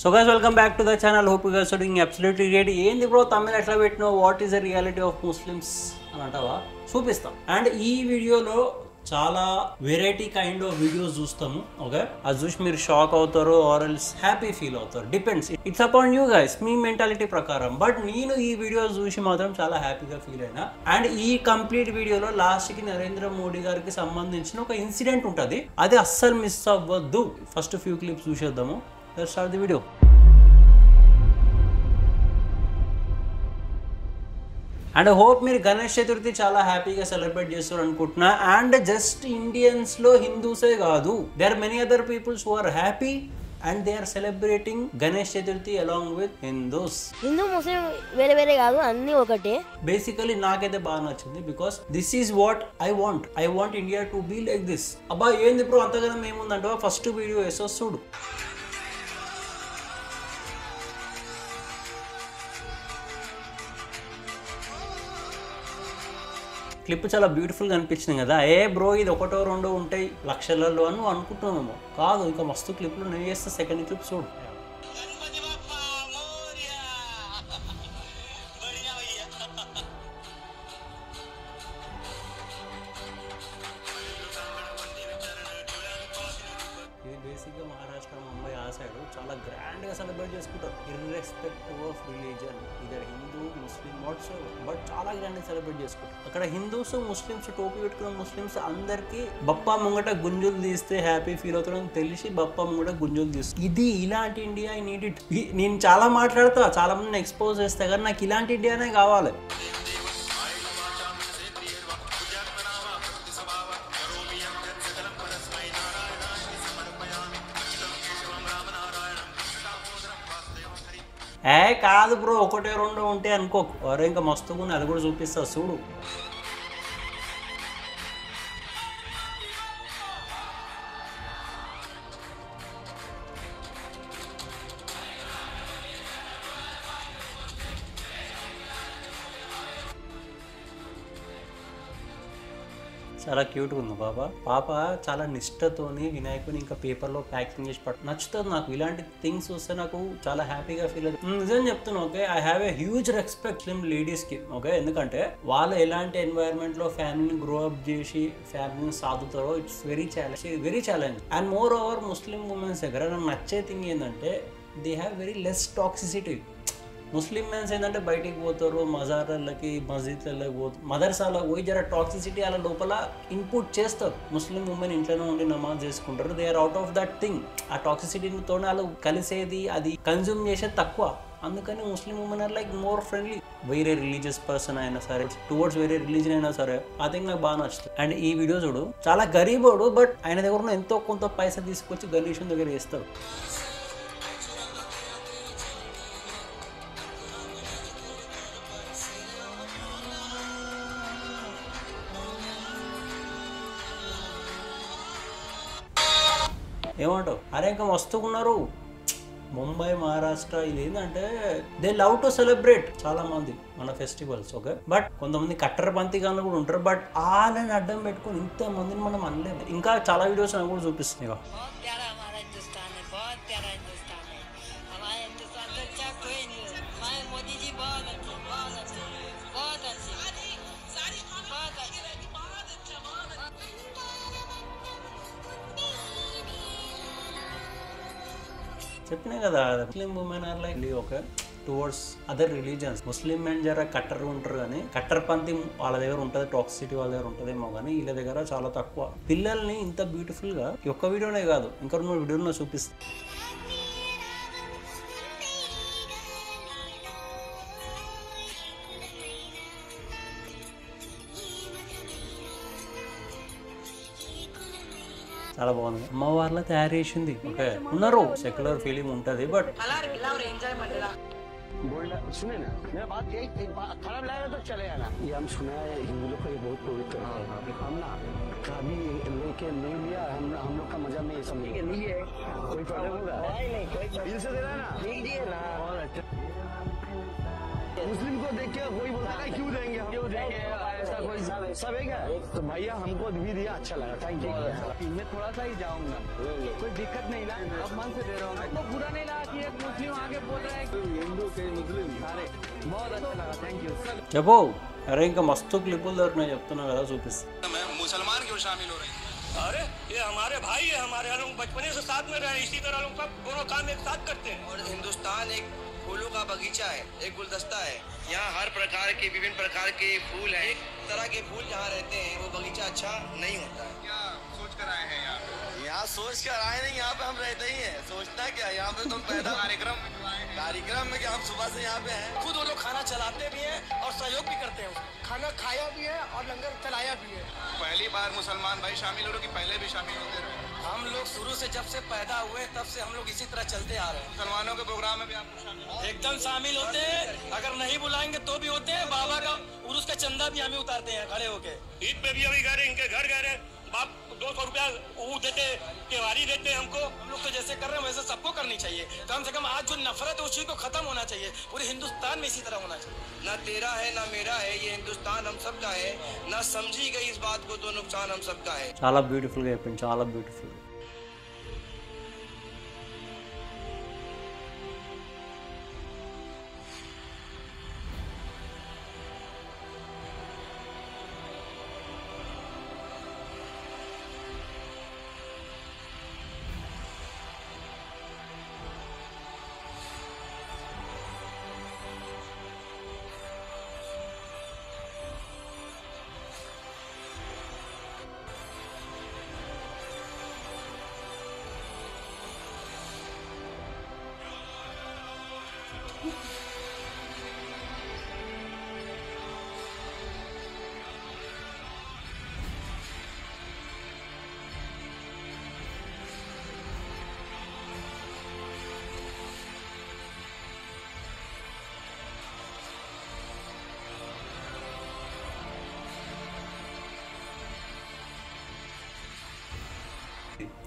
So guys, welcome back to the channel. Hope you guys are doing absolutely great. ఏంది bro తమిళ ఎట్లా పెట్టినావు, what is the reality of Muslims అని అంటావా? చూపిస్తాం. And ఈ వీడియోలో చాలా వెరైటీ కైండ్ ఆఫ్ వీడియోస్ చూస్తాము. ఓకే, అది చూసి మీరు షాక్ అవుతారు ఆర్ ఎల్స్ హ్యాపీ ఫీల్ అవుతారు, depends. It's upon you guys, me mentality ప్రకారం. బట్ నేను ఈ వీడియోస్ చూసి మాత్రం చాలా హ్యాపీగా ఫీల్ అయినా. అండ్ ఈ కంప్లీట్ వీడియోలో లాస్ట్కి నరేంద్ర మోడీ గారికి సంబంధించిన ఒక ఇన్సిడెంట్ ఉంటుంది, అది అస్సలు మిస్ అవ్వద్దు. ఫస్ట్ ఫ్యూ క్లిప్స్ చూసేద్దాము. Let's start the video. And hope మీరు గణేష్ చతుర్థి చాలా హ్యాపీగా సెలబ్రేట్ చేస్తారు అనుకుంటున్నా. అండ్ జస్ట్ ఇండియన్స్ లో హిందూసే కాదు, they are many other peoples who are happy and they are celebrating Ganesh Chaturthi along with Hindus. Hindu Muslim వేరే వేరే కాదు, అన్ని ఒకటే. బేసికలీ నాకైతే బాగా నచ్చింది, because this is what I want India to be like this. అబ్బా ఏంది బ్రో అంతగానం ఏముందంటే ఫస్ట్ వీడియో వేసో చూడు. క్లిప్ చాలా బ్యూటిఫుల్గా అనిపించింది కదా. ఏ బ్రో ఇది ఒకటో రెండో ఉంటాయి లక్షలలో అని నువ్వు అనుకుంటున్నామేమో, కాదు, ఇంకా మస్తు క్లిప్లు. నేను చేస్తే సెకండ్ క్లిప్ చూడు. ఇది బేసిక్గా మహారాష్ట్ర, ముంబై ఆ సైడ్ చాలా గ్రాండ్గా సెలబ్రేట్ చేసుకుంటారు, irrespective of religion, either Hindu Muslim what's, but చాలా గ్రాండ్గా సెలబ్రేట్ చేసుకుంటారు. అక్కడ హిందూస్ ముస్లిమ్స్, టోపీ పెట్టుకున్న ముస్లిమ్స్ అందరికీ బప్పా ముంగట గుంజులు తీస్తే హ్యాపీ ఫీల్ అవుతారని తెలిసి బప్పా ముంగట గుంజులు తీస్తారు. ఇది ఇలాంటి ఇండియా ఐ నీడ్ ఇట్. నేను చాలా మాట్లాడతా, చాలా మందిని ఎక్స్పోజ్ చేస్తా, కానీ నాకు ఇలాంటి ఇండియానే కావాలి. కాదు బ్రో, ఒకటే రెండో ఉంటే అనుకో, వారు ఇంకా మస్తుగా ఉంది, అది కూడా చూపిస్తా చూడు. చాలా క్యూట్గా ఉంది పాప చాలా నిష్టతోని వినాయకుని ఇంకా పేపర్లో ప్యాకింగ్ చేసి నచ్చుతుంది నాకు. ఇలాంటి థింగ్స్ వస్తే నాకు చాలా హ్యాపీగా ఫీల్ అవుతుంది. నిజం చెప్తున్నా. Okay, I have a huge respect లేడీస్కి. ఓకే, ఎందుకంటే వాళ్ళు ఎలాంటి ఎన్వైరన్మెంట్లో ఫ్యామిలీని గ్రో అప్ చేసి ఫ్యామిలీని సాదుతారో it's very challenge. And moreover Muslim womens దగ్గర నాకు నచ్చే థింగ్ ఏంటంటే they have very less toxicity. Muslim mens ఏంటంటే బయటికి పోతారు, మజార్లకి మస్జిద్లకి పోతారు, మదర్సాలకు పోయి జర టాక్సిసిటీ అలా లోపల ఇన్పుట్ చేస్తారు. ముస్లిం ఉమెన్ ఇంట్లోనే ఉండి నమాజ్ చేసుకుంటారు, they are out of that thing. ఆ టాక్సిసిటీతో వాళ్ళు కలిసేది, అది కన్జ్యూమ్ చేసేది తక్కువ. అందుకని Muslim women are like more friendly. వేరే రిలీజియస్ పర్సన్ అయినా సరే, టువర్డ్స్ వేరే రిలీజన్ అయినా సరే, ఆ థింగ్ నాకు బాగా నచ్చుతుంది. అండ్ ఈ వీడియో చూడు, చాలా గరీబోడు, బట్ ఆయన దగ్గర ఎంతో కొంత పైసా తీసుకొచ్చి గణేశుని దగ్గర వేస్తాడు. ఏమంటావు? అరే ఇంకా మస్తుకున్నారు ముంబై, మహారాష్ట్ర. ఇది ఏంటంటే దే లవ్ టు సెలబ్రేట్ చాలా మంది మన ఫెస్టివల్స్. ఓకే, బట్ కొంతమంది కట్టరపంతి గాను కూడా ఉంటారు, బట్ వాళ్ళని అడ్డం పెట్టుకుని ఇంతమందిని మనం అనలేము. ఇంకా చాలా వీడియోస్ నాకు కూడా చూపిస్తున్నాయి. చెప్పినా కదా, Muslim women are like okay towards other religions. Muslim men జర కట్టర్ ఉంటారు, కానీ కట్టర్పంతి వాళ్ళ దగ్గర ఉంటుంది, టాక్సిసిటీ వాళ్ళ దగ్గర ఉంటుందేమో, కానీ వీళ్ళ దగ్గర చాలా తక్కువ. పిల్లల్ని ఇంత బ్యూటిఫుల్గా ఒక్క వీడియోనే కాదు, ఇంకా 2 వీడియోలో చూపిస్తాను. చాలా బాగుంది. అమ్మవార్లా తయారు చేసింది. ఓకే, ఉన్నారు, సెక్యులర్ ఫీలింగ్ ఉంటుంది, బట్ सुने ना मेरा बात यही खराब लगेगा तो चले आना। ये हम सुना है हिंदू लोग का ये बहुत पवित्र है। हम ना कभी लेके नहीं लिया, हम लोग का मजा में ये सब नहीं है। कोई प्रॉब्लम होगा? नहीं कोई दिल से देना ना, दीजिए ना। मुस्लिम को देख के कोई बोलता है क्यों देंगे हम, क्यों देंगे, ऐसा कोई सब है क्या? तो भैया हमको भी दिया, अच्छा लगा, थैंक यू। मैं थोड़ा सा ही जाऊंगा, कोई दिक्कत नहीं ना, अब मन से दे रहा हूँ। तो बुरा नहीं लगा कि एक मुस्लिम आगे बोल रहा है हिंदू के मुस्लिम अरे बहुत अच्छा लगा, थैंक यू। చెప్పు అరే ఇంకా మస్తు క్లిప్పులు దొరికినాయి చెప్తున్నా కదా చూపిస్తా मुसलमान क्यों शामिल हो रहे हैं? अरे ये हमारे भाई है, हमारे हम लोग बचपने से साथ में रहे, इसी तरह लोग सब दोनों काम एक साथ करते हैं। और हिंदुस्तान एक फूलों का बगीचा है, एक गुलदस्ता है। यहाँ हर प्रकार के विभिन्न प्रकार के फूल हैं। एक तरह के फूल जहाँ रहते हैं वो बगीचा अच्छा नहीं होता है। क्या सोच कर आए हैं यहाँ? यहाँ सोच कर आए नहीं, यहाँ पे हम रहते ही हैं। सोचना क्या, यहाँ पे तुम पैदा कार्यक्रम में क्या हम सुबह से यहाँ पे हैं। खुद वो लोग खाना चलाते भी हैं और सहयोग भी करते हैं। खाना खाया भी है और लंगर चलाया भी है। पहली बार मुसलमान भाई शामिल हो रहे कि पहले भी शामिल होते रहे? हम लोग शुरू से जब से पैदा हुए तब से हम लोग इसी तरह चलते आ रहे हैं। मुसलमानों के प्रोग्राम में भी आप शामिल एकदम शामिल होते हैं, अगर नहीं बुलाएंगे तो भी होते हैं। बाबा का उर्स का चंदा भी हमें उतारते हैं खड़े होके। ईद पे भी अभी गए रहे, इनके घर गए रहे, बाप 200 रुपया वो देते, त्योहारी देते हमको। हम लोग तो जैसे कर रहे हैं वैसे सबको करनी चाहिए। कम से कम आज जो नफरत है उस चीज को खत्म होना चाहिए। पूरे हिंदुस्तान में इसी तरह होना चाहिए। ना तेरा है ना मेरा है, ये हिंदुस्तान हम सबका है। ना समझी गई इस बात को तो नुकसान हम सबका है। చాలా బ్యూటిఫుల్గా చెప్పింది, చాలా బ్యూటిఫుల్.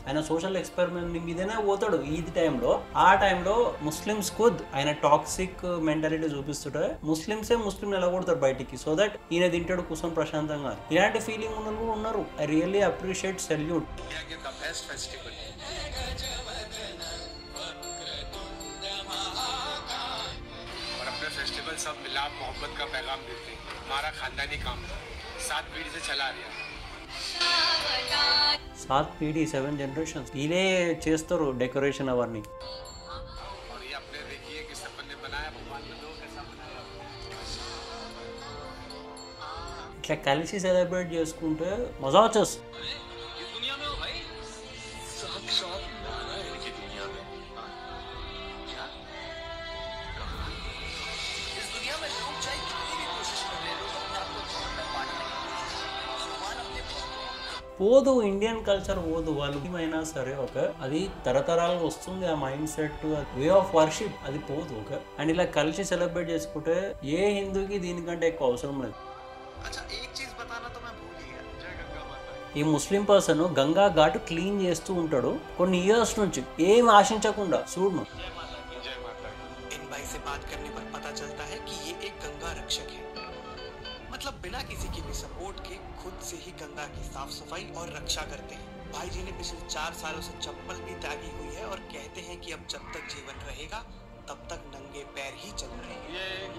ఆయన సోషల్ ఎక్స్పెరిమెంట్ మీదనే పోతాడు ఈద్ టైంలో. ఆ టైంలో ముస్లిమ్స్ ఖుద్ ఆయన టాక్సిక్ మెంటాలిటీ చూపిస్తుంటే ముస్లిమ్సే ముస్లిం నిలబడతారు బయటికి, సో దట్ ఈయన తింటాడు కూర్చొని ప్రశాంతంగా. ఇలాంటి ఫీలింగ్ ఉన్న కూడా ఉన్నారు. I really appreciate, salute. और अपने फेस्टिवल सब मिलाप मोहब्बत का पैगाम देते हैं। हमारा खानदानी काम 7 पीढ़ी से चला रहा है। 7 पीढ़ी 7 जनरेशन्स వీళ్ళే చేస్తారు డెకరేషన్ అవన్నీ. और ये अपने देखिए कि सपन ने बनाया, भगवान ने दो कैसा बनाया। ఇట్లా కలిసి సెలబ్రేట్ చేసుకుంటే మజా వచ్చేస్తుంది. इस दुनिया में हो भाई, साथ साथ माना है कि दुनिया में क्या इस दुनिया में लोग चाहे कितनी भी कोशिश कर ले, लोग अपने आप को जोड़ में बांटने भगवान अपने పోదు, ఇండియన్ కల్చర్ పోదు. వాళ్ళు ఏమైనా సరే ఒక అది తరతరాలుగా వస్తుంది ఆ mind set, way of worship అది పోదు. ఒక అండ్ ఇలా కలిసి సెలబ్రేట్ చేసుకుంటే ఏ హిందూకి దీనికంటే ఎక్కువ అవసరం లేదు. अच्छा एक चीज बताना तो मैं भूल ही गया। जय गंगा माता। ఈ ముస్లిం పర్సన్ గంగా ఘాటు క్లీన్ చేస్తూ ఉంటాడు కొన్ని ఇయర్స్ నుంచి, ఏం ఆశించకుండా. చూడు जय माता की। इन भाई से बात करने पर पता चलता है कि ये एक गंगा रक्षक है। मतलब बिना किसी की भी सपोर्ट के खुद से ही गंगा की साफ सफाई और रक्षा करते हैं। भाई जी ने पिछले 4 सालों से चप्पल भी त्यागी हुई है और कहते हैं कि अब जब तक जीवन रहेगा तब तक नंगे पैर ही चल रहे हैं।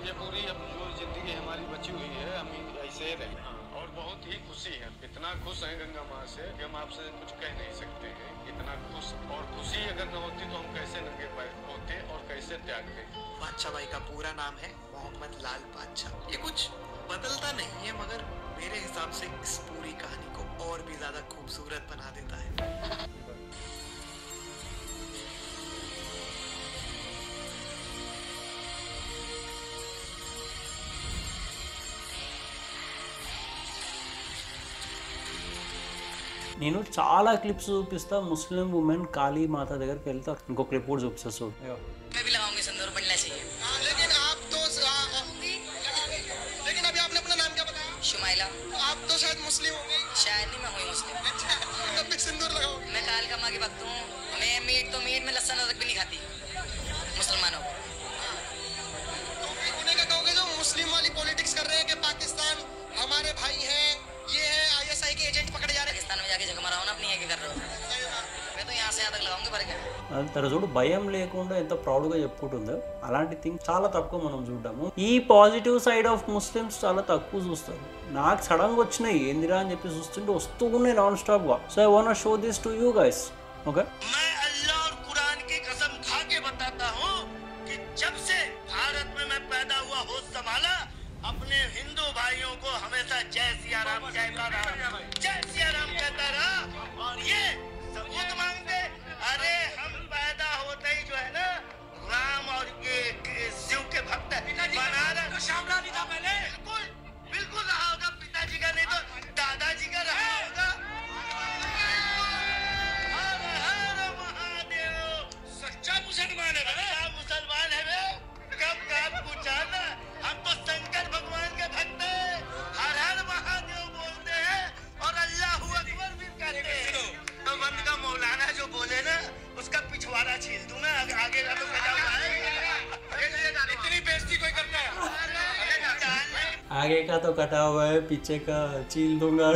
ये पूरी अब जो जिंदगी हमारी बची हुई है हम ऐसे ही रहे और बहुत ही खुशी है। इतना खुश है गंगा माँ से कि हम आपसे कुछ कह नहीं सकते हैं। इतना खुश, और खुशी अगर न होती तो हम कैसे नंगे पैर होते और कैसे त्यागते। बादशाह भाई का पूरा नाम है मोहम्मद लाल बादशाह। ये कुछ बदलता नहीं है मगर मेरे हिसाब से इस पूरी कहानी को और भी ज्यादा खूबसूरत बना देता है। నేను చాలా క్లిప్స్ చూపిస్తా. ముస్లిం ఉమెన్ కాళీ మాత దగ్గరికి వెళ్తారు. ఇంకో క్లిప్ కూడా చూపిస్తా. చూడు मैं भी लगाऊंगी, सिंदूर बनना चाहिए। लेकिन आप तो लेकिन अभी आपने अपना नाम क्या बताया? शुमाइला। आप तो शायद मुस्लिम होंगे। शायद नहीं, मैं हुई मुस्लिम। अच्छा, तब भी सिंदूर लगाओगे? मैं कालका माँ की भक्त हूँ। मैं मीट में लहसुन अदरक भी नहीं खाती मुसलमानों को। तो उन्हें क्या कहोगे जो తన చూడు భయం లేకుండా ఎంత ప్రౌడ్గా చెప్పుకుంటుందో అలాంటి థింగ్ చాలా తక్కువ మనం చూద్దాము. ఈ పాజిటివ్ సైడ్ ఆఫ్ ముస్లిమ్స్ చాలా తక్కువ చూస్తారు. నాకు సడన్గా వచ్చినాయి ఏందిరా అని చెప్పి చూస్తుంటే వస్తూ ఉన్నాయి నాన్ స్టాప్గా. So I want show this to you guys. Okay, मैं अल्लाह और कुरान की कसम खा के बताता हूँ कि जब से भारत में मैं पैदा हुआ होश संभाला, अपने हिंदू भाइयों को हमेशा जय सिया राम कहता रहा, जय सिया राम कहता रहा। और ये सबूत मांगते, अरे हम पैदा होते ही जो है ना राम और ये शिव के भक्त बनारस तो शामला नहीं था पहले, बिल्कुल बिल्कुल रहा होगा पिताजी का, नहीं तो दादाजी का रहा होगा। सच्चा मुसलमान है, सच्चा मुसलमान है वे। कब कब पूछा ना, हम तो शंकर भगवान के भक्त हैं, हर हर महादेव बोलते हैं और अल्लाहू अकबर भी कहते हैं। तो बंद का मौलाना जो बोले ना उसका पिछवाड़ा छील दूं मैं, आगे का तो कटा हुआ है। इतनी बेइज्जती कोई करता है? आगे का तो कटा हुआ है, पीछे का छील दूंगा.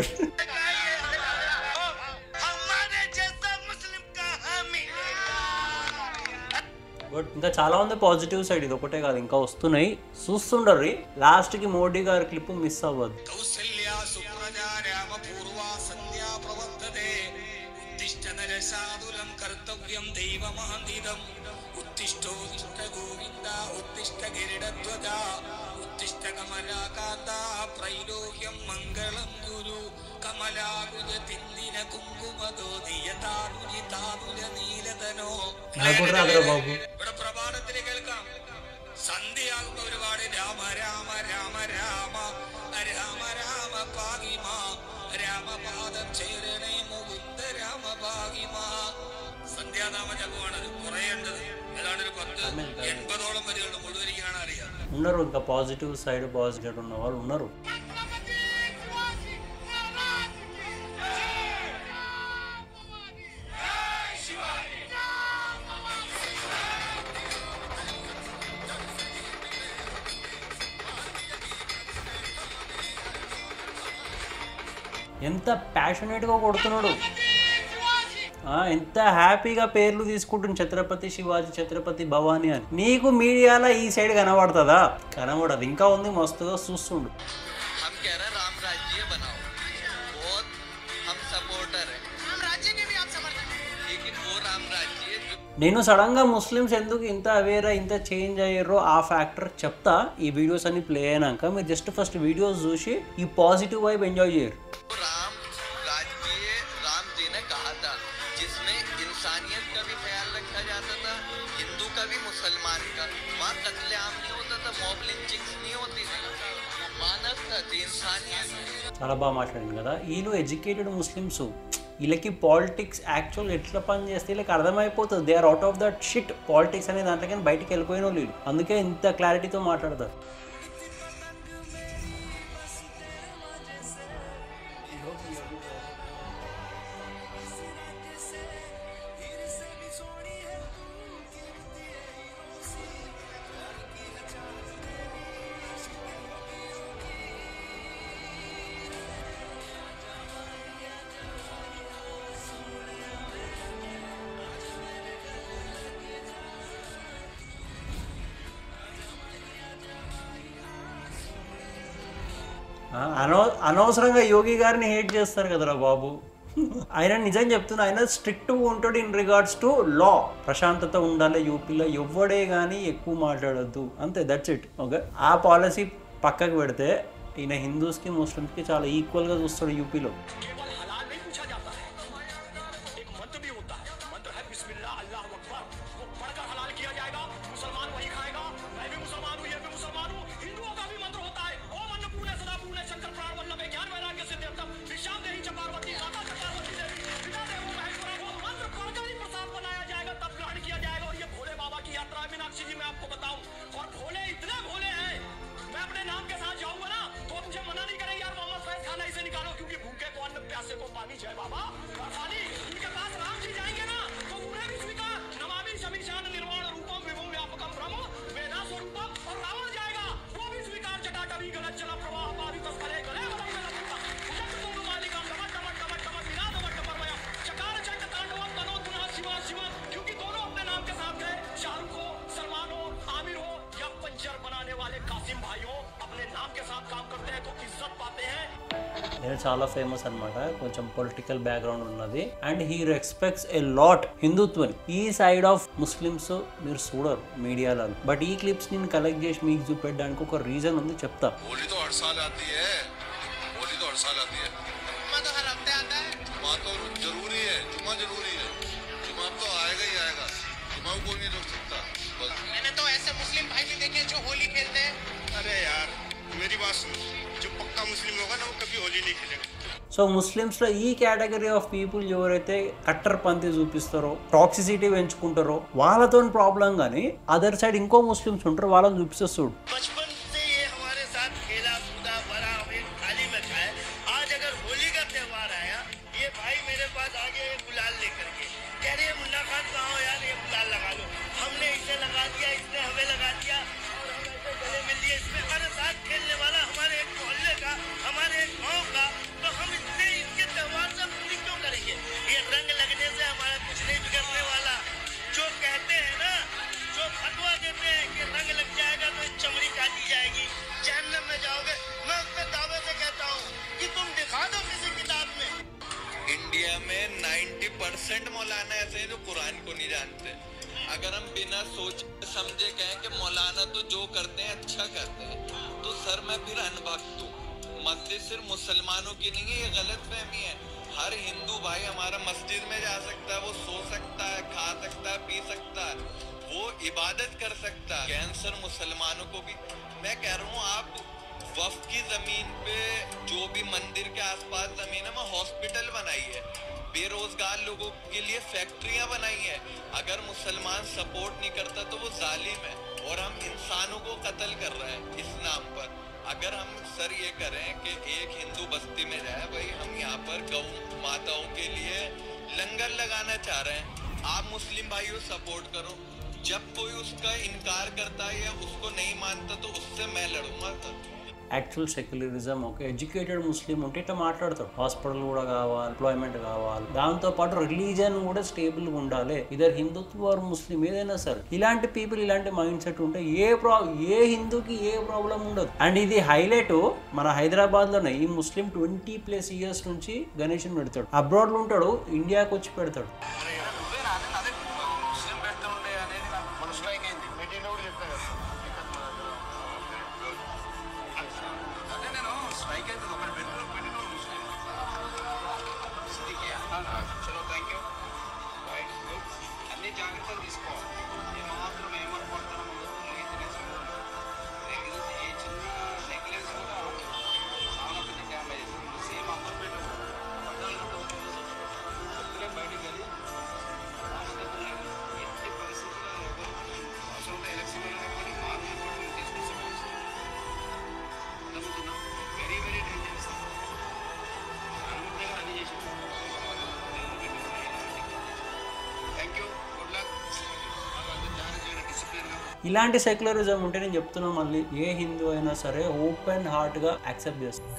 బట్ ఇంకా చాలా ఉంది పాజిటివ్ సైడ్, ఇది ఒకటే కాదు ఇంకా వస్తున్నాయి చూస్తుండర్రి. లాస్ట్ కి మోడీ గారి క్లిప్ మిస్ అవ్వదు. కౌసల్యా సుప్రజా రామ పూర్వా సంధ్యా ప్రవర్తతే ఉత్తిష్ట నరసాదులం కర్తవ్యం దైవమహందిదం ఉత్తిష్టోత్తిష్ట గోవింద ఉత్తిష్ట గిరిడధ్వజ ఉత్తిష్ట కమలాకాంత త్రైలోక్యం మంగళం గురు కమలాగుజ తిందిన కుంకుమదోదియతానుజి తానుజ నీలదనో. నాకు రాదురా బాబు. ഇവിടെ പ്രഭാതത്തിലെ കേൾക്കാം, സന്ധ്യയാകുന്ന ഒരുപാട് രാമ രാമ രാമ രാമ രാമ രാമ പാകിമ രാമപാദം ചേരണേ മുകുന്ദ രാമ പാകിമ. സന്ധ്യാനാമ ജപമാണത്, കുറേണ്ടത് ഏതാണ്ട് ഒരു 10-80 വരികളുടെ മുഴുവനിക്കാണ് അറിയാം. ఉన్నారు ఇంకా పాజిటివ్ సైడ్ పాజిటివ్ ఉన్న వాళ్ళు ఉన్నారు. ఎంత ప్యాషనేట్గా కొడుతున్నాడు, ఎంత హ్యాపీగా పేర్లు తీసుకుంటుంది ఛత్రపతి శివాజీ, ఛత్రపతి భవానీ అని. నీకు మీడియాలో ఈ సైడ్ కనబడుతుందా? కనబడదు. ఇంకా ఉంది మస్తుగా చూస్తుండు. నేను సడన్గా ముస్లిమ్స్ ఎందుకు ఇంత అవేరా ఇంత చేంజ్ అయ్యారో ఆ ఫ్యాక్టర్ చెప్తా ఈ వీడియోస్ అన్ని ప్లే అయినాక. మీరు జస్ట్ ఫస్ట్ వీడియోస్ చూసి ఈ పాజిటివ్ వైబ్ ఎంజాయ్ చేయరు. చాలా బాగా మాట్లాడింది కదా. వీళ్ళు ఎడ్యుకేటెడ్ ముస్లిమ్స్, వీళ్ళకి పాలిటిక్స్ యాక్చువల్ ఎట్లా పని చేస్తే వీళ్ళకి అర్థమైపోతుంది. They are out of that shit politics అనే దాంట్లో కానీ బయటికి వెళ్ళిపోయిన వాళ్ళు వీళ్ళు. అందుకే ఇంత క్లారిటీతో మాట్లాడతారు. అనవసరంగా యోగి గారిని హేట్ చేస్తారు కదరా బాబు. ఆయన నిజం చెప్తున్నా, ఆయన స్ట్రిక్ట్గా ఉంటాడు ఇన్ రిగార్డ్స్ టు లా. ప్రశాంతత ఉండాలి యూపీలో, ఎవ్వడే కానీ ఎక్కువ మాట్లాడొద్దు, అంతే, దట్స్ ఇట్. ఓకే, ఆ పాలసీ పక్కకు పెడితే ఈయన హిందూస్కి ముస్లిమ్స్కి చాలా ఈక్వల్గా చూస్తాడు యూపీలో. इस्लाम के साथ काम करते हैं तो इज्जत पाते हैं। నేను చాలా ఫేమస్ అనమాట, కొంచెం పొలిటికల్ బ్యాక్గ్రౌండ్ ఉన్నది. And he respects a lot హిందుత్వని. ఈ సైడ్ ఆఫ్ ముస్లిమ్స్ మీరు చూడరు మీడియాలో, బట్ ఈ క్లిప్స్ నేను కలెక్ట్ చేసి మీకు చూపెట్టడానికి ఒక రీజన్ ఉంది, చెప్తా. होली तो हर साल आती है, होली तो हर साल आती है, जुम्मा तो हर हफ्ते आता है, जुम्मा तो जरूरी है, जुम्मा जरूरी है, जुम्मा तो आएगा ही आएगा, जुम्मा को कोई नहीं रोक सकता. बस मैंने तो ऐसे मुस्लिम भाई भी देखे जो होली खेलते हैं. अरे यार मेरी बात सुन, जो पक्का मुस्लिम होगा ना वो कभी होली नहीं खेलेगा. సో ముస్లిమ్స్లో ఈ కేటగిరీ ఆఫ్ పీపుల్ ఎవరైతే కట్టర్పంథీ చూపిస్తారో, టాక్సిసిటీ పెంచుకుంటారో వాళ్ళతో ప్రాబ్లం, కానీ అదర్ సైడ్ ఇంకో ముస్లిమ్స్ ఉంటారు, వాళ్ళని చూపిస్తే చూడు. बचपन से ये हमारे साथ खेला कूदा बड़ा एक थाली में खाए. आज अगर होली का त्योहार आया, ये भाई मेरे पास आ गए गुलाल लेकर के, कह रहे हैं मुन्ना खान कहाँ हो यार, ये गुलाल लगा लो. हमने इसे लगा दिया, इसने हमें लगा दिया और हम ऐसे गले मिल लिए. इसमें हमारे साथ खेलने वाला हमारे एक मोहल्ले का, हमारे एक गाँव का, तो हम इससे इसके त्योहार से पूरी क्यों करेंगे? ये रंग लगने से हमारा कुछ नहीं बिगड़ने वाला. जो कहते हैं ना, जो फतवा देते हैं कि रंग लग जाएगा तो चमड़ी काटी जाएगी, जहन्नम में जाओगे, मैं उसके दावे से कहता हूँ कि तुम दिखा दो किसी किताब में. इंडिया में 90% मौलाना ऐसे हैं जो कुरान को नहीं जानते. अगर हम बिना सोच समझे कहें कि मौलाना तो जो करते हैं अच्छा करते हैं, तो सर मैं फिर अनभक्त हूँ. मस्जिद सिर्फ मुसलमानों की नहीं है, ये गलत फहमी है. हर हिंदू भाई हमारा मस्जिद में जा सकता है, वो सो सकता है, खा सकता है, पी सकता है, वो इबादत कर सकता है. कैंसर मुसलमानों को भी मैं कह रहा हूँ, आप वक्फ की जमीन पे जो भी मंदिर के आसपास जमीन है वहाँ हॉस्पिटल बनाई है, बेरोजगार लोगों के लिए फैक्ट्रियां बनाई है. अगर मुसलमान सपोर्ट नहीं करता तो वो जालिम है और हम इंसानों को कत्ल कर रहे हैं इस नाम पर. अगर हम सर ये करें कि एक हिंदू बस्ती में जाए, भाई हम यहाँ पर गौ माताओं के लिए लंगर लगाना चाह रहे हैं, आप मुस्लिम भाइयों सपोर्ट करो. जब कोई उसका इनकार करता है या उसको नहीं मानता तो उससे मैं लड़ूंगा. యాక్చువల్ సెక్యులరిజం, ఓకే, ఎడ్యుకేటెడ్ ముస్లిం ఉంటే ఇట్లా మాట్లాడతాడు. హాస్పిటల్ కూడా కావాలి, ఎంప్లాయ్మెంట్ కావాలి, దాంతోపాటు రిలీజియన్ కూడా స్టేబుల్గా ఉండాలి, ఇదర్ హిందుత్వ ఆర్ ముస్లిం ఏదైనా సరే. ఇలాంటి పీపుల్, ఇలాంటి మైండ్ సెట్ ఉంటే ఏ హిందూకి ఏ ప్రాబ్లం ఉండదు. అండ్ ఇది హైలైట్ మన హైదరాబాద్లోనే ఈ ముస్లిం 20+ ఇయర్స్ నుంచి గణేష్ని పెడతాడు. అబ్రాడ్లో ఉంటాడు, ఇండియాకి వచ్చి పెడతాడు. चलो थैंक यू. అన్ని జాగ్రత్తలు తీసుకో. నేను మాత్రం ఏమనుకుంటాను ఈ చిన్న నెక్లెస్ కూడా చాలా పెద్ద డ్యామేజ్. సేమ్ అందరూ పెట్టు బయటికి వెళ్ళి ఎట్టి పరిస్థితుల్లో ఎవరు అవసరం ఎలక్షన్ వెళ్ళినప్పుడు మార్పు కూడా తీసుకొస్తాం. అర్థమవుతుందా? Very very dangerous. అనుకుంటే అన్ని చేసి ఇలాంటి సెక్యులరిజం ఉంటే నేను చెప్తున్నా మళ్ళీ, ఏ హిందూ అయినా సరే ఓపెన్ హార్ట్గా యాక్సెప్ట్ చేస్తాను.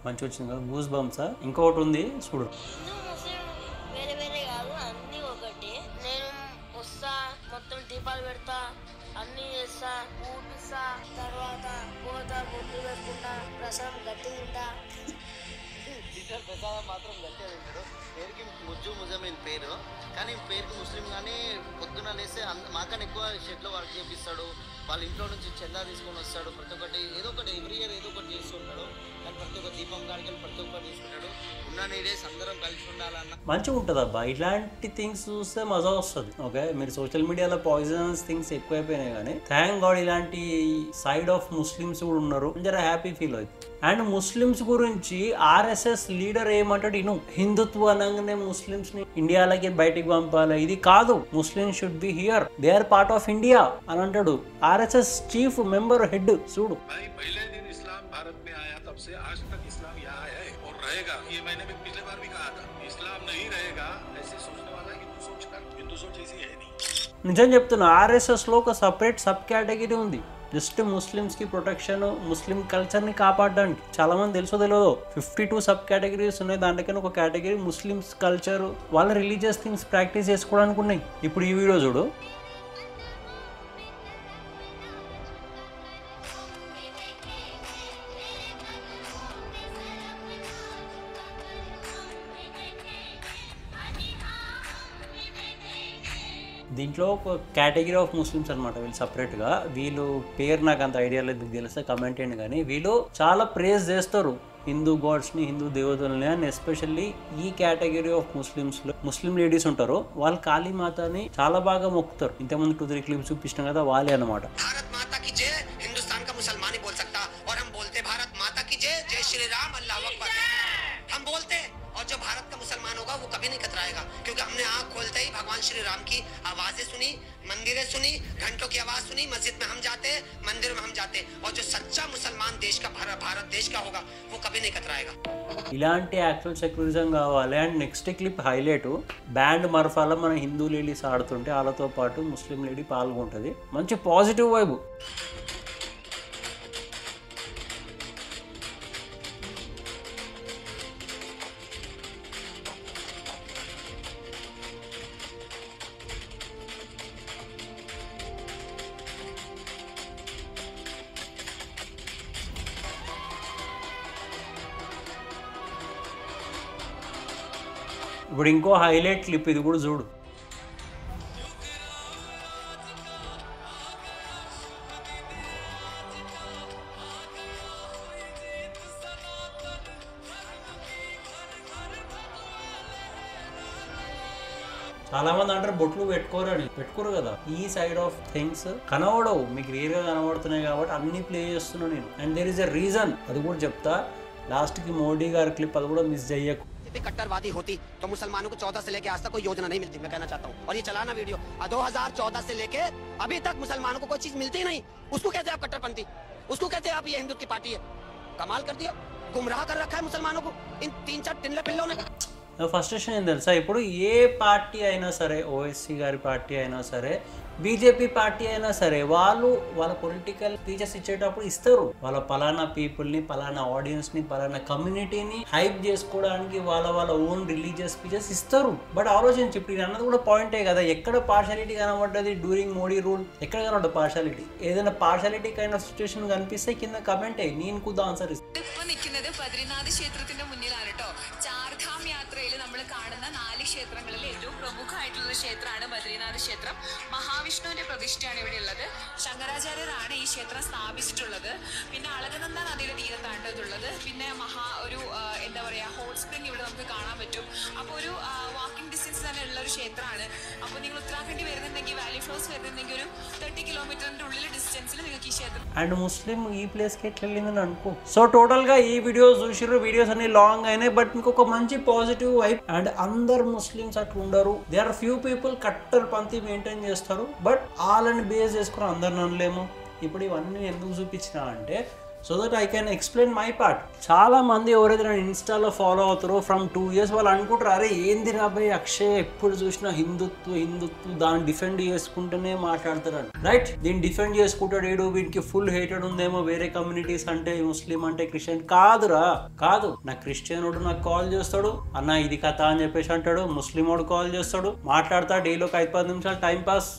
మంచి వచ్చింది కదా, గూస్ బంప్సా. ఇంకొకటి ఉంది చూడు. హిందూ ముస్లిం వేరే వేరే కాదు, అన్నీ ఒకటి. నేను వస్తా, మొత్తం దీపాలు పెడతా, అన్నీ చేస్తా, ఊపిస్తా, తర్వాత పోతా, బొట్టు పెట్టుకుంటా, ప్రసాదం గట్టి తింటా. టీచర్ ప్రసాదం మాత్రం గట్టిగా తింటాడు. పేరుకి ముజమిన్ పేరు, కానీ పేరుకి ముస్లిం. కానీ పొద్దున లేస్తే మాకన్నా ఎక్కువ షెడ్లో వర్క్ చేపిస్తాడు. వాళ్ళ ఇంట్లో నుంచి చందా తీసుకొని వస్తాడు. ప్రతి ఒక్కటి ఏదో ఒకటి ఎవ్రీ ఇయర్ ఏదో ఒకటి చేస్తుంటాడు. కానీ ప్రతి ఒక్క దీపం కాడికి ప్రతి ఒక్కటి తీసుకుంటాడు. ఉన్న డేస్ అందరం కలిసి ఉండాలన్న మంచిగా ఉంటుంది అబ్బా. ఇలాంటి థింగ్స్ చూస్తే మజా వస్తుంది. ఓకే, మీరు సోషల్ మీడియాలో పాయిజనస్ థింగ్స్ ఎక్కువైపోయినాయి, కానీ థ్యాంక్ గాడ్ ఇలాంటి సైడ్ ఆఫ్ ముస్లిమ్స్ కూడా ఉన్నారు. జర హ్యాపీ ఫీల్ అవుతుంది. అండ్ ముస్లిమ్స్ గురించి RSS లీడర్ ఏమంటాడు ఇను, హిందుత్వ అనగానే ముస్లిమ్స్ ని ఇండియాలకి బయటికి పంపాలి, ఇది కాదు, Muslim should be here, they are part of India అని అంటాడు. RSS చీఫ్ మెంబర్ హెడ్ చూడు. पहले दिन इस्लाम भारत में आया, तब से आज तक इस्लाम यहाँ रहेगा। ये मैंने भी पिछले बार भी कहा था, इस्लाम नहीं रहेगा ऐसे सोचने वाला हिंदू सोच का, हिंदू सोच ऐसी है नहीं। నిజం చెప్తున్నా, ఆర్ఎస్ఎస్లో ఒక సపరేట్ సబ్ కేటగిరీ ఉంది జస్ట్ ముస్లిమ్స్కి ప్రొటెక్షన్, ముస్లిం కల్చర్ని కాపాడడానికి. చాలా మంది తెలుసో తెలియదు 52 సబ్ కేటగిరీస్ ఉన్నాయి. దాంట్లోకైనా ఒక కేటగిరీ ముస్లిమ్స్ కల్చర్, వాళ్ళ రిలీజియస్ థింగ్స్ ప్రాక్టీస్ చేసుకోవడానికి ఉన్నాయి. ఇప్పుడు ఈ వీడియో చూడు. దీంట్లో ఒక కేటగిరీ ఆఫ్ ముస్లిమ్స్ అనమాట వీళ్ళు సపరేట్గా. వీళ్ళు పేరు నాకు అంత ఐడియా లేదు, మీకు తెలిస్తే కమెంట్ చేయండి. కానీ వీళ్ళు చాలా ప్రేజ్ చేస్తారు హిందూ గాడ్స్ని, హిందూ దేవతల్ని. అండ్ ఎస్పెషల్లీ ఈ కేటగిరీ ఆఫ్ ముస్లిమ్స్లో ముస్లిం లేడీస్ ఉంటారు, వాళ్ళు కాళీమాతని చాలా బాగా మొక్కుతారు. ఇంతకుముందు 2-3 క్లిప్స్ చూపించినాం కదా, వాళ్ళే అనమాట. भारत माता की जय, हिंदुस्तान का मुसलमान ही बोल सकता, और हम बोलते भारत माता की जय, जय श्री राम, अल्लाह अकबर, हम बोलते। और जो भारत का मुसलमान होगा वो कभी नहीं कतराएगा, क्योंकि हमने आँख खोलते ही भगवान श्री राम की आवाजें सुनी, मंदिरें सुनी, घंटों की आवाज सुनी, मस्जिद में हम जाते, मंदिर में हम जाते। और जो सच्चा मुसलमान देश का भारत देश का होगा वो कभी नहीं कतराएगा। ఇలాంటి యాక్చువల్ సెక్యులరిజం కావాలి. అండ్ నెక్స్ట్ క్లిప్ హైలైట్, బ్యాండ్ మర్ఫాలో మన హిందూ లేడీస్ ఆడుతుంటే వాళ్ళతో పాటు ముస్లిం లేడీ పాల్గొంటుంది. మంచి పాజిటివ్ వైబ్. ఇప్పుడు ఇంకో హైలైట్ క్లిప్, ఇది కూడా చూడు. చాలా మంది అంటారు బొట్లు పెట్టుకోరని, పెట్టుకోరు కదా. ఈ సైడ్ ఆఫ్ థింగ్స్ కనబడవు, మీకు రియల్గా కనబడుతున్నాయి కాబట్టి అన్ని ప్లే చేస్తున్నా నేను. And there is a reason, అది కూడా చెప్తా. లాస్ట్కి మోడీ గారి క్లిప్ అది కూడా మిస్ చెయ్యకు. कट्टरवादी होती तो मुसलमानों को 14 से लेके आज तक कोई योजना नहीं मिलती, मैं कहना चाहता हूँ। और ये चलाना वीडियो 2014 से लेके अभी तक मुसलमानों को कोई चीज मिलती नहीं, उसको कहते हैं आप कट्टरपंथी, उसको कहते हैं आप ये हिंदू की पार्टी है। कमाल कर दिया, गुमराह कर रखा है मुसलमानों को इन 3-4 टिल्ले पिल्लों ने। ఫస్ట్రేషన్ ఏం తెలుసా, ఇప్పుడు ఏ పార్టీ అయినా సరే, ఓఎస్సీ గారి పార్టీ అయినా సరే, బీజేపీ పార్టీ అయినా సరే, వాళ్ళు వాళ్ళ పొలిటికల్ స్పీచెస్ ఇచ్చేటప్పుడు ఇస్తారు. వాళ్ళ పలానా పీపుల్ని, పలానా ఆడియన్స్ని, పలానా కమ్యూనిటీని హైప్ చేసుకోవడానికి వాళ్ళ ఓన్ రిలీజియస్ స్పీచెస్ ఇస్తారు. బట్ ఆలోచించి, ఇప్పుడు అన్నది కూడా పాయింటే కదా, ఎక్కడ పార్షాలిటీ కనబడ్డది డ్యూరింగ్ మోడీ రూల్? ఎక్కడ కనబడ్డ పార్షాలిటీ? ఏదైనా పార్షాలిటీ కైండ్ ఆఫ్ సిచ్యువేషన్ కనిపిస్తే కింద కమెంట్ అయ్యి నేను కూడా ఆన్సర్ ఇస్తాను. ബദ്രീനാഥ് ക്ഷേത്രത്തിന്റെ മുന്നിലാണ് കേട്ടോ. ചാർധാം യാത്രയിൽ നമ്മൾ കാണുന്ന 4 ക്ഷേത്രങ്ങളിൽ ഏറ്റവും പ്രമുഖമായിട്ടുള്ള ക്ഷേത്രമാണ് ബദ്രീനാഥ് ക്ഷേത്രം. മഹാവിഷ്ണുവിന്റെ പ്രതിഷ്ഠയാണ് ഇവിടെ ഉള്ളത്. ശങ്കരാചാര്യരാണ് ഈ ക്ഷേത്രം സ്ഥാപിച്ചിട്ടുള്ളത്. പിന്നെ അളകനന്ദ നദിയുടെ തീരത്താണ് ഇതുള്ളത്. പിന്നെ ഒരു എന്താ പറയാ, ഹോട്ട് സ്പ്രിംഗ് ഇവിടെ നമുക്ക് കാണാൻ പറ്റും. അപ്പോൾ ഒരു വാക്കിംഗ് ഡിസ്റ്റൻസ് തന്നെ ഉള്ള ഒരു ക്ഷേത്രമാണ്. അപ്പോൾ നിങ്ങൾ ഉത്തരാഖണ്ഡ് വരുന്നുണ്ടെങ്കിൽ, വാലി ഫ്ലോസ് വരുന്നുണ്ടെങ്കിൽ ഒരു 30 കിലോമീറ്ററിന്റെ ഉള്ളിൽ ഡിസ്റ്റൻസിൽ നിങ്ങൾക്ക് ഈ క్షేత్రం. అండ్ ముస్లిం ఈ ప్లేస్కి ఎట్లా వెళ్ళిందని అనుకో. సో టోటల్గా ఈ వీడియోస్ చూసిర్రు, వీడియోస్ అన్ని లాంగ్ అయినాయి, బట్ ఇంకొక మంచి పాజిటివ్ వైబ్. అండ్ అందరు ముస్లిమ్స్ అట్లా ఉండరు. దే ఆర్ ఫ్యూ పీపుల్ కట్టర్ పంతి మెయింటైన్ చేస్తారు, బట్ వాళ్ళని బేస్ చేసుకుని అందరిని అనలేము. ఇప్పుడు ఇవన్నీ ఎందుకు చూపించినా అంటే so that I can explain my part. చాలా మంది ఎవరైతే నేను ఇన్స్టాలో ఫాలో అవుతారో ఫ్రమ్ 2 years, వాళ్ళు అనుకుంటారు, అరే ఏంది రాబాయ్ అక్షయ్ ఎప్పుడు చూసినా హిందుత్వం దాన్ని డిఫెండ్ చేసుకుంటూనే మాట్లాడతారు. రైట్, దీన్ని డిఫెండ్ చేసుకుంటాడు ఏడు, వీడికి ఫుల్ హేటెడ్ ఉందేమో వేరే కమ్యూనిటీస్ అంటే, ముస్లిం అంటే, క్రిస్టియన్. కాదురా, కాదు. నా క్రిస్టియనోడు నాకు కాల్ చేస్తాడు, అన్న ఇది కథ అని చెప్పేసి అంటాడు. ముస్లిమోడు కాల్ చేస్తాడు, మాట్లాడతా, డైలో 5-10 నిమిషాలు టైం పాస్.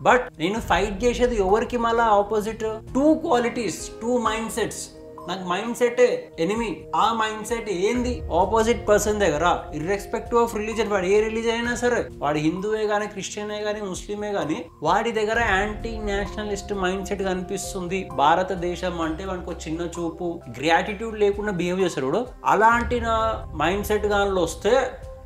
బట్ నేను ఫైట్ చేసేది ఎవరికి? మళ్ళీ ఆపోజిట్ 2 క్వాలిటీస్, 2 మైండ్ సెట్స్. నాకు మైండ్ సెట్ ఎనిమి. ఆ మైండ్ సెట్ ఏంది? ఆపోజిట్ పర్సన్ దగ్గర, ఇర్రెస్పెక్టివ్ ఆఫ్ రిలీజన్, వాడు ఏ రిలీజన్ అయినా సరే, వాడు హిందువే కానీ, క్రిస్టియనే కానీ, ముస్లిమే కానీ, వాడి దగ్గర యాంటీ నేషనలిస్ట్ మైండ్ సెట్ కనిపిస్తుంది. భారతదేశం అంటే వాడికి ఒక చిన్న చూపు, గ్రాటిట్యూడ్ లేకుండా బిహేవ్ చేస్తాడు. అలాంటి నా మైండ్ సెట్ దానిలో వస్తే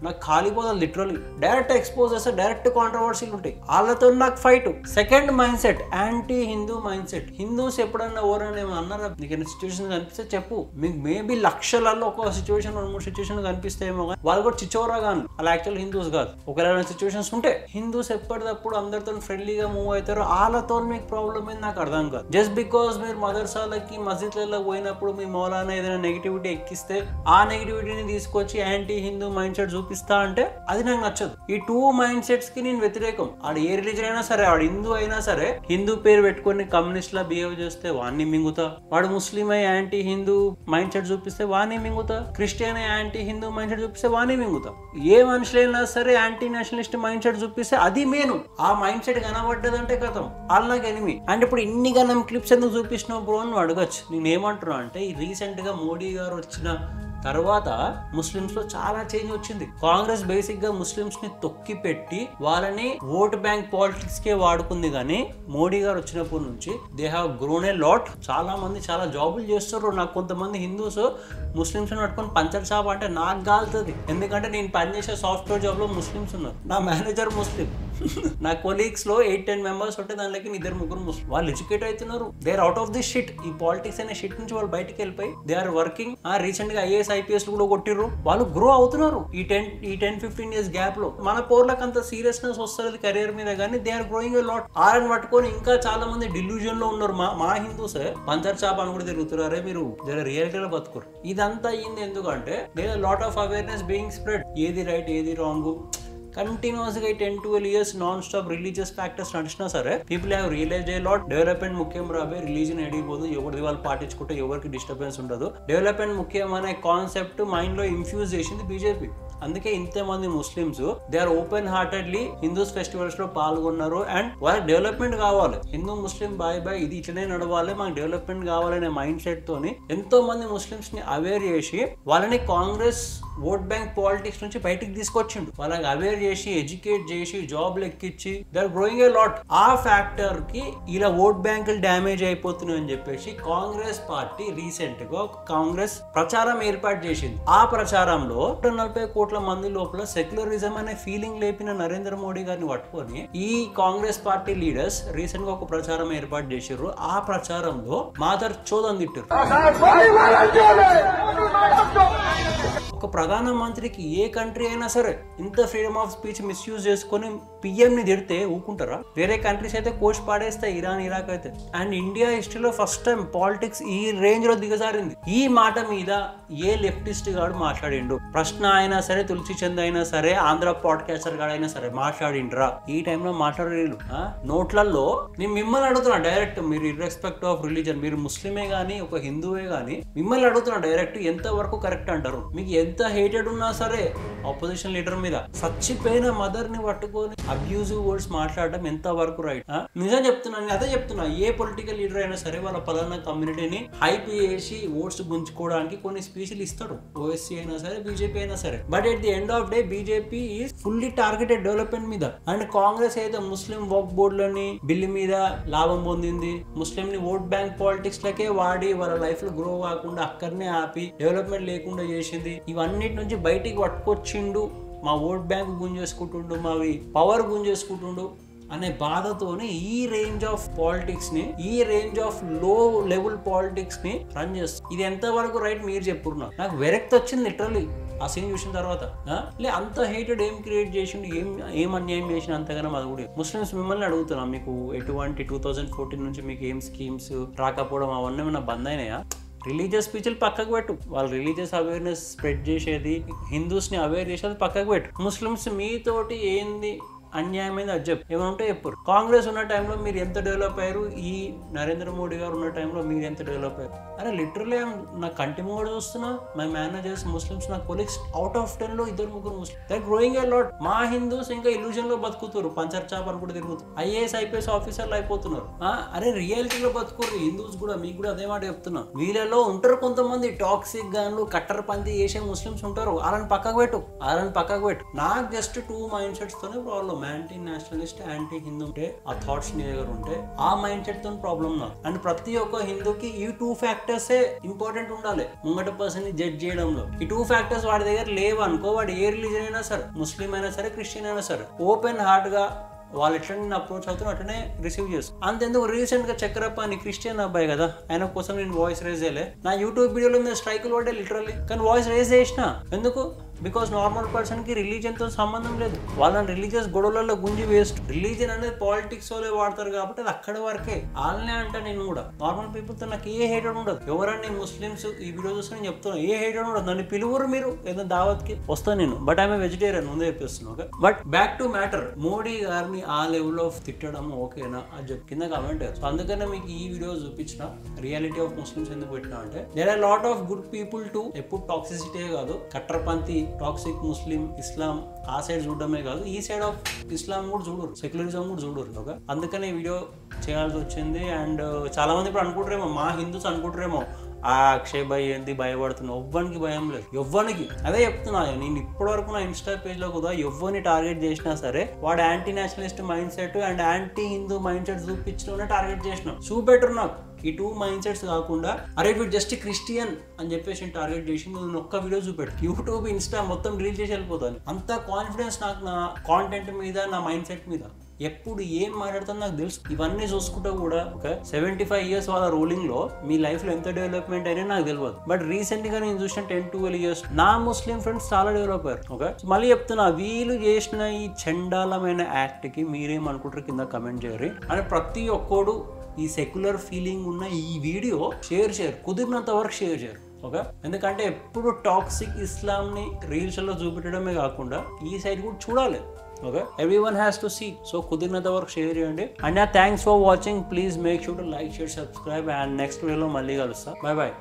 నాకు కాలిపోతుంది లిటరలీ. డైరెక్ట్ ఎక్స్పోజ్ చేస్తే డైరెక్ట్ కాంట్రవర్సీలు ఉంటాయి, వాళ్ళతో నాకు fight. Second mind set, anti Hindu mind set. Hindus ఎప్పుడన్నా ఎవరైనా ఏమో అన్నారా, నీకు సిచ్యువేషన్ కనిపిస్తే చెప్పు. మీకు మేబీ లక్షలలో ఒక సిచ్యువేషన్ 2-3 సిచ్యువేషన్ కనిపిస్తాయేమో, కానీ వాళ్ళు కూడా చిచ్చోరా కానీ వాళ్ళు యాక్చువల్ హిందూస్ కాదు. ఒకవేళ సిచ్యువేషన్స్ ఉంటే హిందూస్ ఎప్పటికప్పుడు అందరితో ఫ్రెండ్లీగా మూవ్ అవుతారు, వాళ్ళతో మీకు ప్రాబ్లం ఏంది నాకు అర్థం కాదు. జస్ట్ బికాస్ మీరు మదర్సాలకి మస్జిద్లలో పోయినప్పుడు మీ మౌలానా ఏదైనా నెగిటివిటీ ఎక్కిస్తే ఆ నెగిటివిటీని తీసుకొచ్చి యాంటీ హిందూ మైండ్ సెట్ చూపిస్తా అంటే అది నాకు నచ్చదు. ఈ 2 మైండ్ సెట్స్ కి నేను వ్యతిరేకం. ఆడు ఏ రిలీజన్ అయినా సరే, ఆడు హిందూ అయినా సరే, హిందూ పేరు పెట్టుకొని కమ్యూనిస్ట్ లా బిహేవ్ చేస్తే వాడిని మింగుతా, వాడు ముస్లిం అయి యాంటీ హిందూ మైండ్ సెట్ చూపిస్తే వాడిని మింగుతా, Christian anti Hindu mindset చూపిస్తే వాడిని మింగుతా. ఏ మనుషులైనా సరే యాంటీ నేషనలిస్ట్ మైండ్ సెట్ చూపిస్తే అది మేను. ఆ మైండ్ సెట్ కనబడ్డదంటే కథం వాళ్ళు నాకు ఎనిమి. అంటే ఇప్పుడు ఇన్ని గనం క్లిప్స్ ఎందుకు చూపిస్తున్నావు బ్రో అని అడగచ్చు. నేను ఏమంటున్నా అంటే ఈ రీసెంట్ గా మోడీ గారు వచ్చిన తర్వాత ముస్లిమ్స్ లో చాలా చేంజ్ వచ్చింది. కాంగ్రెస్ బేసిక్ గా ముస్లిమ్స్ ని తొక్కి పెట్టి వాళ్ళని ఓట్ బ్యాంక్ పాలిటిక్స్ కే వాడుకుంది, కానీ మోడీ గారు వచ్చినప్పటి నుంచి they have grown a lot. చాలా మంది చాలా జాబులు చేస్తారు. నాకు కొంతమంది హిందూస్ ముస్లిమ్స్ పట్టుకొని పంచర్ షాప్ అంటే నాకు గాలుతుంది, ఎందుకంటే నేను పనిచేసే సాఫ్ట్వేర్ జాబ్ లో ముస్లిమ్స్ ఉన్నారు, నా మేనేజర్ ముస్లిం, నా కొలీగ్స్ లో 8-10 మెంబర్స్ ఉంటే దానిలోకి 2-3 ముస్లిం. వాళ్ళు ఎడ్యుకేట్ అవుతున్నారు, they are out of this shit. ఈ పాలిటిక్స్ అనే షిట్ నుంచి వాళ్ళు బయటకు వెళ్ళిపోయి దే ఆర్ వర్కింగ్. రీసెంట్ గా IAS IPS కూడా కొట్టిర్రు, వాళ్ళు గ్రో అవుతున్నారు ఈ 10-15 ఇయర్స్ గ్యాప్ లో. మన పోర్లకు అంత సీరియస్నెస్ వస్తుంది కెరీర్ మీద, కానీ they are growing a lot. ఆరని పట్టుకొని ఇంకా చాలా మంది డిల్యూజన్ లో ఉన్నారు. మా హిందూస్ పంచర్ చాప్ అని కూడా తిరుగుతున్నారు. మీరు జర రియాలిటీలో బతుకురు. ఇదంతా అయ్యింది ఎందుకంటే there are lot of awareness being spread, ఏది రైట్ ఏది రాంగ్. కంటిన్యూస్ గా 10-12 years nonstop religious factors నడిచినా సరే people have realise a lot. Development ముఖ్యం రాబోయే, రిలీజన్ ఎడిగిపోదు, ఎవరిది వాళ్ళు పాటించుకుంటే ఎవరికి డిస్టర్బెన్స్ ఉండదు. డెవలప్మెంట్ ముఖ్యం అనే కాన్సెప్ట్ మైండ్ లో ఇన్ఫ్యూజ్ చేసింది బీజేపీ. అందుకే ఇంతమంది Muslims they are open heartedly Hindus festivals లో పాల్గొన్నారు. అండ్ వాళ్ళకి డెవలప్మెంట్ కావాలి, హిందూ ముస్లిం బాయ్ ఇది ఇట్లనే నడవాలి, మాకు డెవలప్మెంట్ కావాలనే మైండ్ సెట్ తోని ఎంతో మంది ముస్లిమ్స్ ని అవేర్ చేసి వాళ్ళని కాంగ్రెస్ ఓట్ బ్యాంక్ పాలిటిక్స్ నుంచి బయటికి తీసుకొచ్చిండు. వాళ్ళకి అవేర్ చేసి ఎడ్యుకేట్ చేసి జాబ్లు ఎక్కించి they are growing a lot. ఆ ఫ్యాక్టర్ కి ఇలా ఓట్ బ్యాంకులు డ్యామేజ్ అయిపోతున్నాయి అని చెప్పేసి కాంగ్రెస్ పార్టీ రీసెంట్ గా కాంగ్రెస్ ప్రచారం ఏర్పాటు చేసింది. ఆ ప్రచారంలో 40 కోట్ల మంది లోపల సెక్యులరిజం అనే ఫీలింగ్ లేపిన నరేంద్ర మోడీ గారిని పట్టుకొని ఈ కాంగ్రెస్ పార్టీ లీడర్స్ రీసెంట్ గా ఒక ప్రచారం ఏర్పాటు చేశారు. ఆ ప్రచారంలో మాదర్ చోదం తిట్టారు. ఒక ప్రధానమంత్రికి ఏ కంట్రీ అయినా సరే ఇంత ఫ్రీడమ్ ఆఫ్ స్పీచ్ మిస్యూజ్ చేసుకొని పిఎం ని తిడితే ఊకుంటారా? వేరే కంట్రీస్ అయితే కోచ్ పాడేస్తాయి, ఇరాన్ ఇరాక్ అయితే. అండ్ ఇండియా హిస్టరీలో ఫస్ట్ టైం పాలిటిక్స్ ఈ రేంజ్ లో దిగజారింది. ఈ మాట మీద ఏ లెఫ్టిస్ట్ గాడు మాట్లాడిండు? ప్రశ్న అయినా సరే, తులసి చంద్ అయినా సరే, ఆంధ్ర పాడ్కాస్టర్ గాడు అయినా సరే మాట్లాడిండ్రా? ఈ టైంలో మాట్లాడలేదు. నోట్లలో నేను మిమ్మల్ని అడుగుతున్నా డైరెక్ట్, మీరు ఇర్రెస్పెక్ట్ ఆఫ్ రిలీజన్, మీరు ముస్లిమే గానీ ఒక హిందువే గానీ మిమ్మల్ని అడుగుతున్నా డైరెక్ట్, ఎంత వరకు కరెక్ట్ అంటారు? మీకు ఎంత హేటెడ్ ఉన్నా సరే ఆపోజిషన్ లీడర్ మీద చచ్చిపోయిన మదర్ ని పట్టుకొని అబ్యూజివ్ వర్డ్స్ మాట్లాడడం ఎంత వరకు రైట్? నిజం చెప్తున్నా, నేను అదే చెప్తున్నా. ఏ పొలిటికల్ లీడర్ అయినా సరే వాళ్ళ పలానా కమ్యూనిటీని హైప్ చేసి ఓట్స్ గుంజుకోవడానికి కొన్ని స్పీచ్లు ఇస్తాడు, ఓఎస్సీ అయినా సరే బీజేపీ అయినా సరే. But at the end of day BJP is fully targeted development మీద. అండ్ కాంగ్రెస్ అయితే ముస్లిం వర్క్ బోర్డులని బిల్లు మీద లాభం పొందింది, ముస్లిం ని ఓట్ బ్యాంక్ పాలిటిక్స్ లకే వాడి వాళ్ళ లైఫ్ లో గ్రో కాకుండా అక్కడనే ఆపి డెవలప్మెంట్ లేకుండా చేసింది. ఇవన్నిటి నుంచి బయటికి పట్టుకొచ్చిండు, మా ఓట్ బ్యాంక్ గుంజేసుకుంటుండు, మావి పవర్ గుంజేసుకుంటుండు అనే బాధతోనే ఈ రేంజ్ ఆఫ్ పాలిటిక్స్ ని, ఈ రేంజ్ ఆఫ్ లో లెవెల్ పాలిటిక్స్ ని రన్ చేస్తుంది. ఇది ఎంత వరకు రైట్ మీరు చెప్పుకున్నా? నాకు వెరక్తి వచ్చింది లిటరలీ ఆ సీన్ చూసిన తర్వాత. అంత హేటెడ్ ఏం క్రియేట్ చేసిండు, ఏం అన్యాయం చేసిన అంతగానో అది కూడా. ముస్లిమ్స్ మిమ్మల్ని అడుగుతున్నా, మీకు ఎటువంటి 2014 నుంచి మీకు ఏం స్కీమ్స్ రాకపోవడం అవన్నీ ఏమైనా బంద్ అయినాయా? రిలీజియస్ స్పీచ్లు పక్కకు పెట్టు, వాళ్ళు రిలీజియస్ అవేర్నెస్ స్ప్రెడ్ చేసేది, హిందూస్ ని అవేర్ చేసేది పక్కకు పెట్టు. ముస్లిమ్స్ మీతోటి ఏంది అన్యాయమైంది అది చెప్పు, ఏమైనా ఉంటే చెప్పరు. కాంగ్రెస్ ఉన్న టైంలో మీరు ఎంత డెవలప్ అయ్యారు, ఈ నరేంద్ర మోడీ గారు ఉన్న టైంలో మీరు ఎంత డెవలప్ అయ్యారు? అరే లిటరలీ నా కంటి మూడు చూస్తున్నా, మై మేనేజర్స్ ముస్లిమ్స్, నా కొలీగ్స్ అవుట్ ఆఫ్ 10 లో 2-3 ముస్లిం, దే గ్రోయింగ్ ఏ లాట్. మా హిందూస్ ఇంకా ఇల్యూజన్ లో బతుకుతారు, పంచర్ చాప్ అని కూడా తిరుగుతారు, IAS IPS ఆఫీసర్లు అయిపోతున్నారు. అరే రియాలిటీలో బతుకురు హిందూస్ కూడా. మీకు కూడా అదే మాట చెప్తున్నా. వీళ్ళలో ఉంటారు కొంతమంది టాక్సిక్ గాన్లు కట్టర్ పంది చేసే ముస్లిమ్స్ ఉంటారు, వాళ్ళని పక్కకు పెట్టు. నాకు జస్ట్ 2 మైండ్ సెట్స్ తోనే problem. Anti Nationalist anti Hindu ఉంటే ఆ థాట్స్ నీ దగ్గర ఉంటే ఆ మైండ్ సెట్ తో ప్రాబ్లం నాకు. అండ్ ప్రతి ఒక్క హిందూకి ఈ 2 ఫ్యాక్టర్సే ఇంపార్టెంట్ ఉండాలి ముంగట పర్సన్ ని జడ్జ్ చేయడంలో. ఈ 2 ఫ్యాక్టర్స్ వాడి దగ్గర లేవు అనుకో, వాడు ఏ రిలీజన్ అయినా సరే, ముస్లిం అయినా సరే, క్రిస్టియన్ అయినా సరే, ఓపెన్ హార్ట్ గా వాళ్ళు ఎట్లా నేను అప్రోచ్ అవుతున్నా అట్లనే రిసీవ్ చేస్తాను. అంతెందుకు రీసెంట్ గా చక్రప్ప అని క్రిస్టియన్ అబ్బాయి కదా, ఆయన కోసం నేను వాయిస్ రేజ్ చేయలే. నా యూట్యూబ్ వీడియోలో మీద స్ట్రైకులు పడ్డే లిటరల్లీ, కానీ వాయిస్ రేజ్ చేసిన. ఎందుకు? బికాస్ నార్మల్ పర్సన్ కి రిలీజియన్ తో సంబంధం లేదు. వాళ్ళని రిలీజియస్ గొడవలలో గుంజి వేస్ట్. రిలీజియన్ అనేది పాలిటిక్స్ వాళ్ళే వాడతారు కాబట్టి అది అక్కడ వరకే. వాళ్ళనే అంటా నేను కూడా. నార్మల్ పీపుల్ తో నాకు ఏ హేటెడ్ ఉండదు. ఎవరన్నా ముస్లిమ్స్ ఈ వీడియో చూస్తే నేను చెప్తున్నా, ఏ హేటెడ్ ఉండదు. నన్ను పిలువురు మీరు ఏదైనా దావత్ కి వస్తాను నేను, బట్ ఐఎమ్ వెజిటేరియన్ ముందే చెప్పేస్తున్నాను. Okay, but back to matter. Modi గారిని ఆ లెవెల్ ఆఫ్ తిట్టడం ఓకేనా అది చెప్పి కింద కమెంట్ చేస్తారు. సో అందుకనే మీకు ఈ వీడియో చూపించిన రియాలిటీ ఆఫ్ ముస్లిమ్స్ ఎందుకు పెట్టినా అంటే, there are lot of good people too. ఎప్పుడు టాక్సిసిటీ కాదు, కట్టర్పంతి టాక్సిక్ ముస్లిం ఇస్లాం ఆ సైడ్ చూడడమే కాదు, ఈ సైడ్ ఆఫ్ ఇస్లాం కూడా చూడరు, సెక్యులరిజం కూడా చూడరు. ఓకే, అందుకనే వీడియో చేయాల్సి వచ్చింది. అండ్ చాలా మంది ఇప్పుడు అనుకుంటారేమో, మా హిందూస్ అనుకుంటారేమో ఆ అక్షయ్ భయ్ ఏంది భయపడుతున్నా. ఎవ్వనికి భయం లేదు, ఎవ్వనికి. అదే చెప్తున్నా నేను ఇప్పటి వరకు నా ఇన్స్టా పేజ్ లో కూడా ఎవ్వరిని టార్గెట్ చేసినా సరే వాడు anti Nationalist mind set and anti Hindu mind set చూపించడం టార్గెట్ చేసిన. చూపెట్టరు నాకు ఈ 2 మైండ్ సెట్స్ కాకుండా, అరే వీడు జస్ట్ క్రిస్టియన్ అని చెప్పేసి టార్గెట్ చేసి నేను ఒక్క వీడియో చూపెట్టు, యూట్యూబ్ ఇన్స్టా మొత్తం డిలీట్ చేసి వెళ్ళిపోతాను. అంత కాన్ఫిడెన్స్ నాకు నా కాంటెంట్ మీద, నా మైండ్ సెట్ మీద. ఎప్పుడు ఏం మాట్లాడుతుందో నాకు తెలుసు. ఇవన్నీ చూసుకుంటా కూడా ఓకే 75 years వాళ్ళ రూలింగ్ లో మీ లైఫ్ లో ఎంత డెవలప్మెంట్ అయినా నాకు తెలియదు. బట్ రీసెంట్ గా నేను చూసిన 10-12 years నా ముస్లిం ఫ్రెండ్స్ చాలా డెవలప్ అయ్యారు. ఓకే, మళ్ళీ చెప్తున్నా, వీళ్ళు చేసిన ఈ చండాలమైన యాక్ట్ కి మీరేమనుకుంటారు కింద కమెంట్ చేయరు. అని ప్రతి ఒక్కడు ఈ సెక్యులర్ ఫీలింగ్ ఉన్న ఈ వీడియో షేర్ కుదిరినంత వరకు షేర్ చేయరు. ఓకే, ఎందుకంటే ఎప్పుడు టాక్సిక్ ఇస్లాం ని రీల్స్ లో చూపెట్టడమే కాకుండా ఈ సైడ్ కూడా చూడాలి. Okay, everyone has to see. So కుదిరినంత వరకు షేర్ చేయండి. And thanks for watching. Please make sure to like, share, subscribe. And next వీడియోలో మళ్ళీ కలుస్తా. Bye bye.